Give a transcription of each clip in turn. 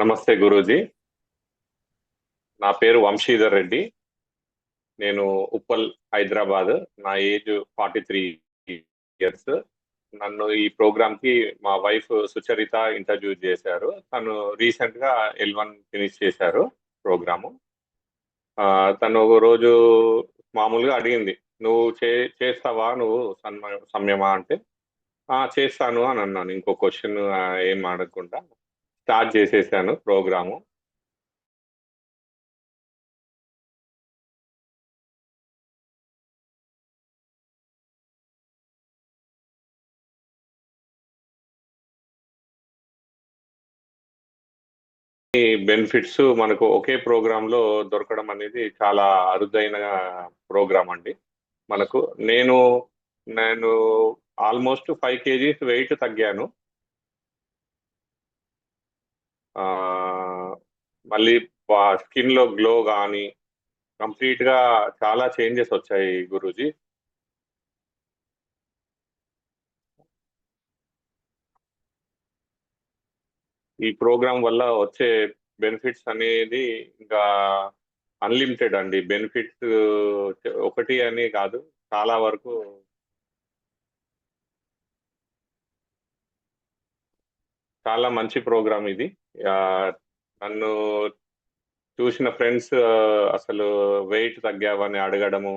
నమస్తే గురూజీ. నా పేరు వంశీధర్ రెడ్డి. నేను ఉప్పల్, హైదరాబాద్. నా ఏజ్ 43 ఇయర్స్. నన్ను ఈ ప్రోగ్రామ్ కి మా వైఫ్ సుచరిత ఇంట్రడ్యూస్ చేశారు. తను రీసెంట్ గా L1 ఫినిష్ చేశారు ప్రోగ్రాము. తను ఒక రోజు మామూలుగా అడిగింది, నువ్వు చేస్తావా, నువ్వు సంయమా అంటే చేస్తాను అని అన్నాను. ఇంకో క్వశ్చన్ ఏం అడగకుండా స్టార్ట్ చేసేసాను ప్రోగ్రాము. ఈ బెనిఫిట్స్ మనకు ఒకే ప్రోగ్రామ్ లో దొరకడం అనేది చాలా అరుదైన ప్రోగ్రామ్ అండి. మనకు నేను నేను ఆల్మోస్ట్ 5 kgs వెయిట్ తగ్గాను. మళ్ళీ స్కిన్ లో గ్లో కానీ కంప్లీట్ గా చాలా చేంజెస్ వచ్చాయి గురూజీ. ఈ ప్రోగ్రామ్ వల్ల వచ్చే బెనిఫిట్స్ అనేది ఇంకా అన్లిమిటెడ్ అండి. బెనిఫిట్స్ ఒకటి అని కాదు, చాలా వరకు చాలా మంచి ప్రోగ్రామ్ ఇది. నన్ను చూసిన ఫ్రెండ్స్ అసలు వెయిట్ తగ్గావని అడగడము,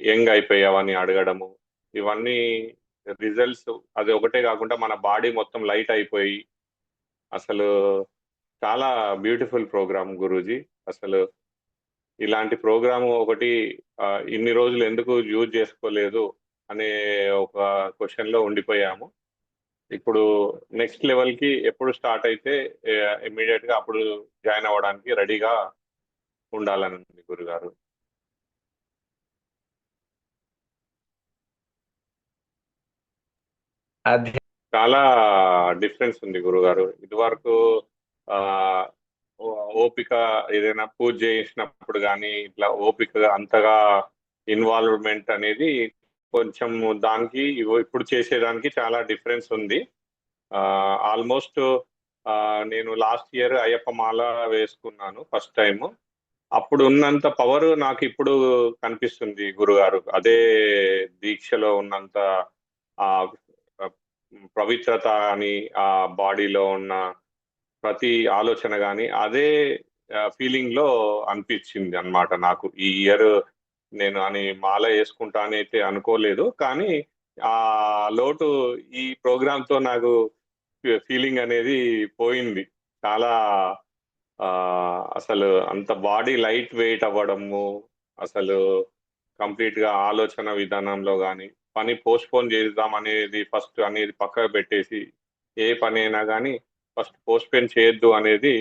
యంగ్ అయిపోయావని అడగడము, ఇవన్నీ రిజల్ట్స్. అది ఒకటే కాకుండా మన బాడీ మొత్తం లైట్ అయిపోయి అసలు చాలా బ్యూటిఫుల్ ప్రోగ్రామ్ గురూజీ. అసలు ఇలాంటి ప్రోగ్రామ్ ఒకటి ఇన్ని రోజులు ఎందుకు యూజ్ చేసుకోలేదు అనే ఒక క్వశ్చన్ లో ఉండిపోయాము. ఇప్పుడు నెక్స్ట్ లెవెల్ కి ఎప్పుడు స్టార్ట్ అయితే ఇమ్మీడియట్ గా అప్పుడు జాయిన్ అవ్వడానికి రెడీగా ఉండాలని ఉంది గురుగారు. చాలా డిఫరెన్స్ ఉంది గురుగారు. ఇదివరకు ఆ ఓపిక, ఏదైనా పూజ చేసినప్పుడు కానీ ఇట్లా ఓపిక అంతగా ఇన్వాల్వ్మెంట్ అనేది కొంచెం దానికి ఇప్పుడు చేసేదానికి చాలా డిఫరెన్స్ ఉంది. ఆల్మోస్ట్ నేను లాస్ట్ ఇయర్ అయ్యప్ప మాల వేసుకున్నాను ఫస్ట్ టైం. అప్పుడు ఉన్నంత పవర్ నాకు ఇప్పుడు కనిపిస్తుంది గురుగారు. అదే దీక్షలో ఉన్నంత ఆ పవిత్రత అని, ఆ బాడీలో ఉన్న ప్రతి ఆలోచన కానీ అదే ఫీలింగ్ లో అనిపించింది అన్నమాట నాకు. ఈ ఇయర్ నేను అని మాల వేసుకుంటానైతే అనుకోలేదు, కానీ ఆ లోటు ఈ ప్రోగ్రామ్ తో నాకు ఫీలింగ్ అనేది పోయింది. చాలా అసలు అంత బాడీ లైట్ వెయిట్ అవ్వడము, అసలు కంప్లీట్ గా ఆలోచన విధానంలో కానీ పని పోస్ట్పోన్ చేద్దాం అనేది ఫస్ట్ అనేది పక్కకు పెట్టేసి ఏ పని అయినా కానీ ఫస్ట్ పోస్ట్పోన్ చేయొద్దు అనేది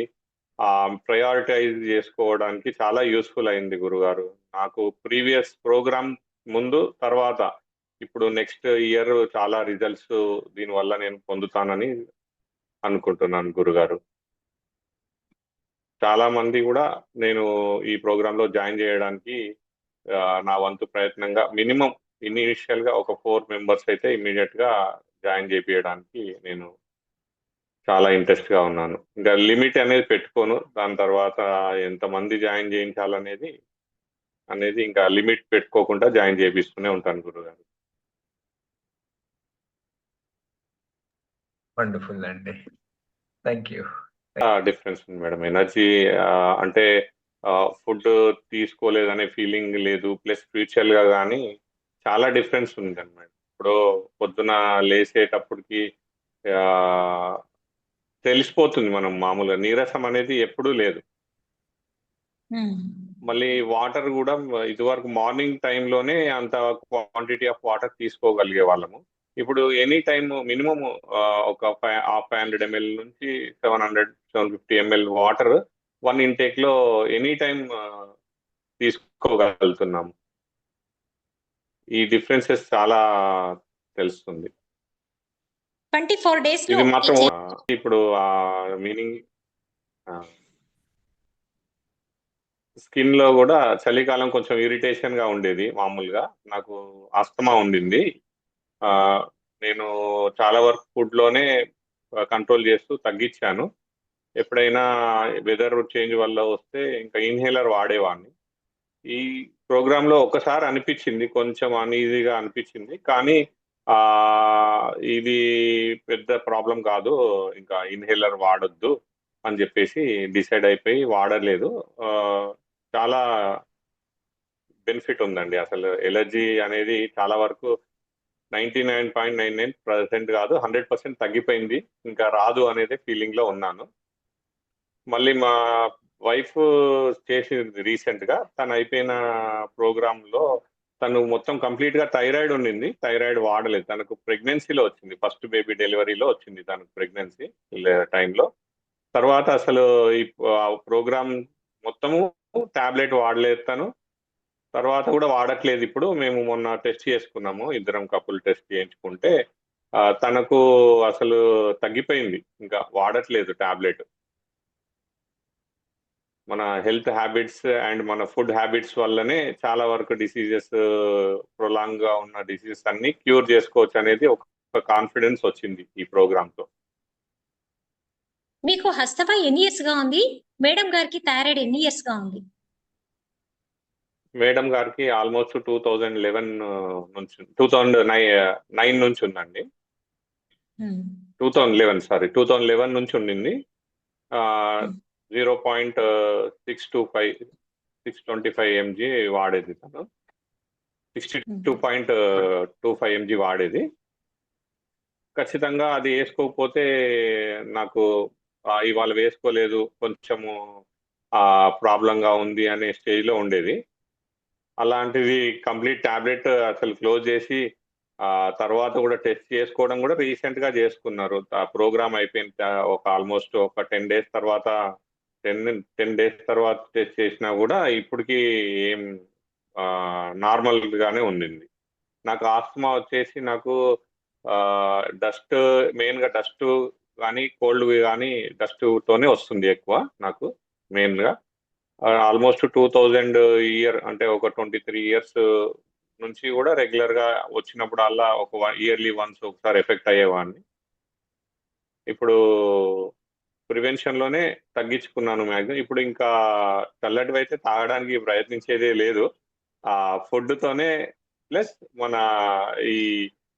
ప్రయారిటైజ్ చేసుకోవడానికి చాలా యూస్ఫుల్ అయింది గురుగారు. నాకు ప్రీవియస్ ప్రోగ్రామ్ ముందు తర్వాత ఇప్పుడు నెక్స్ట్ ఇయర్ చాలా రిజల్ట్స్ దీనివల్ల నేను పొందుతానని అనుకుంటున్నాను గురుగారు. చాలా మంది కూడా నేను ఈ ప్రోగ్రామ్ లో జాయిన్ చేయడానికి నా వంతు ప్రయత్నంగా మినిమం ఇనిషియల్ గా ఒక 4 మెంబర్స్ అయితే ఇమీడియట్ గా జాయిన్ చేపించడానికి నేను చాలా ఇంట్రెస్ట్ గా ఉన్నాను. ఇంకా లిమిట్ అనేది పెట్టుకోను. దాని తర్వాత ఎంతమంది జాయిన్ చేయించాలనేది ఇంకా లిమిట్ పెట్టుకోకుండా జాయిన్ చేపిస్తూనే ఉంటాను గురుగారు. వండర్ఫుల్ అండి, థ్యాంక్ యూ. డిఫరెన్స్ ఉంది మేడం. ఎనర్జీ అంటే ఫుడ్ తీసుకోలేదనే ఫీలింగ్ లేదు, ప్లస్ ఫ్యూచర్ గా కానీ చాలా డిఫరెన్స్ ఉంది అన్నమాట. ఇప్పుడు పొద్దున లేసేటప్పటికి తెలిసిపోతుంది. మనం మామూలుగా నీరసం అనేది ఎప్పుడూ లేదు. మళ్ళీ వాటర్ కూడా ఇదివరకు మార్నింగ్ టైంలోనే అంత క్వాంటిటీ ఆఫ్ వాటర్ తీసుకోగలిగే వాళ్ళము. ఇప్పుడు ఎనీ టైమ్ మినిమం ఒక 500 ml నుంచి 750 ml వాటర్ 1 ఇంటేక్ లో ఎనీ టైమ్ తీసుకోగలుగుతున్నాము. ఈ డిఫరెన్సెస్ చాలా తెలుస్తుంది. 24 days ఇది మాత్రం ఇప్పుడు మీనింగ్ స్కిన్ లో కూడా చలికాలం కొంచెం ఇరిటేషన్ గా ఉండేది. మామూలుగా నాకు ఆస్తమా ఉండింది. నేను చాలా వరకు ఫుడ్లోనే కంట్రోల్ చేస్తూ తగ్గించాను. ఎప్పుడైనా వెదర్ చేంజ్ వల్ల వస్తే ఇంకా ఇన్హేలర్ వాడేవాడిని. ఈ ప్రోగ్రాంలో ఒకసారి అనిపించింది, కొంచెం అన్ఈజీగా అనిపించింది, కానీ ఇది పెద్ద ప్రాబ్లం కాదు, ఇంకా ఇన్హేలర్ వాడొద్దు అని చెప్పేసి డిసైడ్ అయిపోయి వాడలేదు. చాలా బెనిఫిట్ ఉందండి. అసలు ఎలర్జీ అనేది చాలా వరకు 99.99% కాదు, 100% తగ్గిపోయింది. ఇంకా రాదు అనేది ఫీలింగ్ లో ఉన్నాను. మళ్ళీ మా వైఫ్ చేసింది రీసెంట్ గా, తను అయిపోయిన ప్రోగ్రామ్ లో తను మొత్తం కంప్లీట్ గా థైరాయిడ్ ఉండింది, థైరాయిడ్ వాడలేదు. తనకు ప్రెగ్నెన్సీలో వచ్చింది, ఫస్ట్ బేబీ డెలివరీలో వచ్చింది తనకు ప్రెగ్నెన్సీ టైంలో. తర్వాత అసలు ఈ ప్రోగ్రామ్ మొత్తము టాబ్లెట్ వాడలేదు తను. తర్వాత కూడా వాడట్లేదు. ఇప్పుడు మేము మొన్న టెస్ట్ చేసుకున్నాము, ఇద్దరం కపుల్ టెస్ట్ చేయించుకుంటే తనకు అసలు తగ్గిపోయింది, ఇంకా వాడట్లేదు టాబ్లెట్. మన హెల్త్ హ్యాబిట్స్ అండ్ మన ఫుడ్ హ్యాబిట్స్ వల్లనే చాలా వరకు డిసీజెస్, ప్రొలాంగ్ గా ఉన్న డిసీజెస్ అన్ని క్యూర్ చేసుకోవచ్చు అనేది ఒక కాన్ఫిడెన్స్ వచ్చింది ఈ ప్రోగ్రామ్ తో. మీకు హస్తపై ఎన్ని ఇయర్స్ గా ఉంది? మేడం గారికి థైరాయిడ్ ఎన్ని ఇయర్స్ గా ఉంది? మేడం గారికి ఆల్మోస్ట్ 2011 నుంచి 2009 నుంచి ఉందండి. 2011 నుంచి ఉండింది. 0.625 mg వాడేది తను, 62.25 mg వాడేది. ఖచ్చితంగా అది వేసుకోకపోతే నాకు ఇవాళ వేసుకోలేదు, కొంచెము ప్రాబ్లంగా ఉంది అనే స్టేజ్లో ఉండేది. అలాంటిది కంప్లీట్ టాబ్లెట్ అసలు క్లోజ్ చేసి తర్వాత కూడా టెస్ట్ చేసుకోవడం కూడా రీసెంట్ గా చేసుకున్నారు. ప్రోగ్రామ్ అయిపోయిన ఒక ఆల్మోస్ట్ ఒక 10 days తర్వాత 10 days తర్వాత టెస్ట్ చేసినా కూడా ఇప్పటికి ఏం నార్మల్ గానే ఉండింది. నాకు ఆస్తమా వచ్చేసి నాకు డస్ట్, మెయిన్ గా డస్ట్ కానీ కోల్డ్ కానీ డస్ట్ తోనే వస్తుంది ఎక్కువ నాకు మెయిన్ గా. ఆల్మోస్ట్ 2000 ఇయర్ అంటే ఒక 23 years నుంచి కూడా రెగ్యులర్ గా వచ్చినప్పుడు అలా ఒక ఇయర్లీ వన్స్ ఒకసారి ఎఫెక్ట్ అయ్యేవాడిని. ఇప్పుడు ప్రివెన్షన్ లోనే తగ్గించుకున్నాను మ్యాక్సిమం. ఇప్పుడు ఇంకా చల్లటివి అయితే తాగడానికి ప్రయత్నించేదే లేదు. ఫుడ్ తోనే ప్లస్ మన ఈ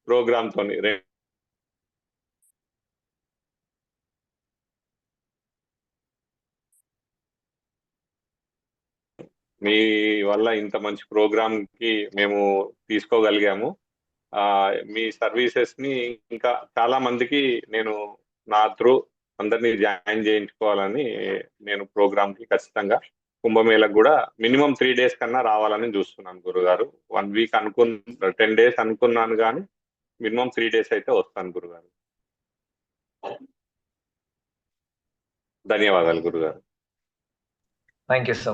ప్రోగ్రామ్ తోని మీ వల్ల ఇంత మంచి ప్రోగ్రామ్ కి మేము తీసుకోగలిగాము. మీ సర్వీసెస్ ని ఇంకా చాలా మందికి నేను నా త్రూ అందరినీ జాయిన్ చేయించుకోవాలని నేను ప్రోగ్రామ్ కి ఖచ్చితంగా కుంభమేళకు కూడా మినిమం 3 days కన్నా రావాలని చూస్తున్నాను గురుగారు. 1 week 10 days అనుకున్నాను, కానీ మినిమం 3 days అయితే వస్తాను గురుగారు. ధన్యవాదాలు గురుగారు. Thank you so